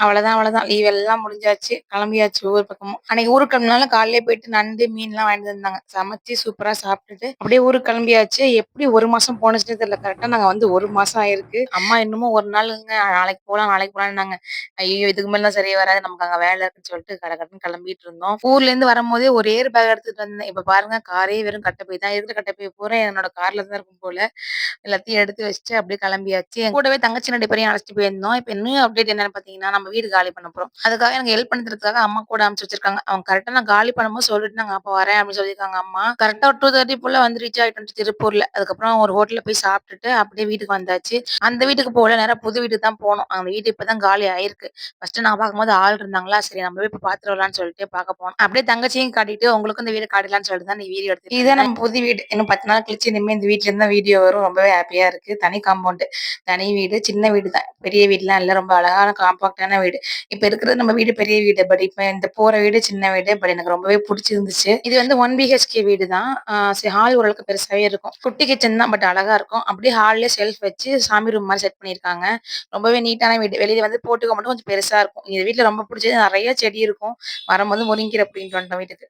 அவ்வளதான், அவ்வளதான். லீவ் எல்லாம் முடிஞ்சாச்சு. கிளம்பியாச்சு ஒவ்வொரு பக்கமும். அன்னைக்கு ஊருக்கு கிளம்புனால காலையிலேயே போயிட்டு நண்டு, மீன்லாம் வாங்கிட்டு வந்தாங்க. சமைச்சு சூப்பரா சாப்பிட்டுட்டு, அப்படியே ஊருக்கு கிளம்பியாச்சு. எப்படி 1 மாசம் போனுச்சுன்னே தெரியல. கரெக்ட்டா நாங்க வந்து 1 மாசம் ஆயிருக்கு. அம்மா இன்னமும் ஒரு நாளுங்க நாளைக்கு போலாம், நாளைக்கு போலாம்னாங்க. ஐயய்யோ! இதுக்கு மேலலாம் சரி வராது. நமக்கு அங்க வேலை இருக்குன்னு சொல்லிட்டு கடகடன்னு கிளம்பிட்டு இருந்தோம். ஊர்லேருந்து வரும்போதே ஒரே ஒரு பேக் எடுத்துட்டு வந்தேன். இப்ப பாருங்க காரே வெறும் கட்டப்பை தான். இருக்கிற கட்டப்பை பூரா என்னோட கார்ல தான் இருக்கும் போல. எல்லாத்தையும் எடுத்து வச்சுட்டு அப்படியே கிளம்பியாச்சு. என் கூடவே தங்கச்சி 2 பேரையும் அழைச்சிட்டு போயிருந்தோம். இப்ப இன்னும் அப்டேட் என்னன்னு பார்த்தீங்கன்னா, நம்ம வீடு காலி பண்ண போறோம். அதுக்காக எனக்கு ஹெல்ப் பண்ணி தரதுக்காக அம்மா கூட அனுப்பிச்சு வச்சிருக்காங்க. அவங்க கரெக்ட்டா நான் காலி பண்ணும்போது சொல்லிட்டாங்க. அப்ப வரேன் அப்படின்னு சொல்லியிருக்காங்க அம்மா. கரெக்ட்டா ஒரு 2:30 போல வந்து ரீச் ஆயிட்டோம் திருப்பூர்ல. அதுக்கப்புறம் ஒரு ஹோட்டல்ல போய் சாப்பிட்டுட்டு அப்படியே வீட்டுக்கு வந்தாச்சு. அந்த வீட்டுக்கு போகல நேரா புது வீட்டுக்கு தான் போனோம். அந்த வீடு இப்ப தான் காலி ஆயிருக்கு. ஃபர்ஸ்ட்டு நான் பார்க்கும்போது ஆள் இருந்தாங்களா, சரி நம்ம போய் இப்ப பார்த்துட்டு வரலாம்னு சொல்லிட்டு பார்க்க போனோம். அப்படியே தங்கச்சியும் காட்டிட்டு உங்களுக்கும் இந்த வீடு காட்டலாம்னு சொல்லிட்டு தான் நீ வீடியோ எடுத்துட்டு இதுதான் நம்ம புது வீடு. இன்னும் 10 நாள் கழிச்சு இனிமே இந்த வீட்ல இருந்து தான் வீடியோ வரும். ரொம்பவே ஹேப்பியா இருக்கு. தனி காம்பவுண்ட். தனி வீடு, சின்ன வீடு தான். பெரிய வீடுலாம் இல்ல. ரொம்ப அழகான காம்பாக்ட்டான வீடு. இப்ப இருக்கிறது நம்ம வீடு பெரிய வீடு. பட் இப்ப இந்த போற வீடு சின்ன வீடு. பட் எனக்கு ரொம்பவே புடிச்சிருந்துச்சு. இது வந்து 1 பிஹெச்கே வீடு தான். ஹால் ஓரளவுக்கு பெருசாவே இருக்கும். குட்டி கிச்சன் தான். பட் அழகா இருக்கும். அப்படியே ஹால்லயே செல்ஃப் வச்சு சாமி ரூம் மாரி செட் பண்ணியிருக்காங்க. ரொம்பவே நீட்டான வீடு. வெளியில வந்து போர்டிகோ மட்டும் கொஞ்சம் பெருசா இருக்கும். இந்த வீட்ல ரொம்ப புடிச்சது நெறைய செடி இருக்கும். வரும்போது முருங்கக்கீரை புடிங்கிட்டு வந்துட்டோம் வீட்டுக்கு.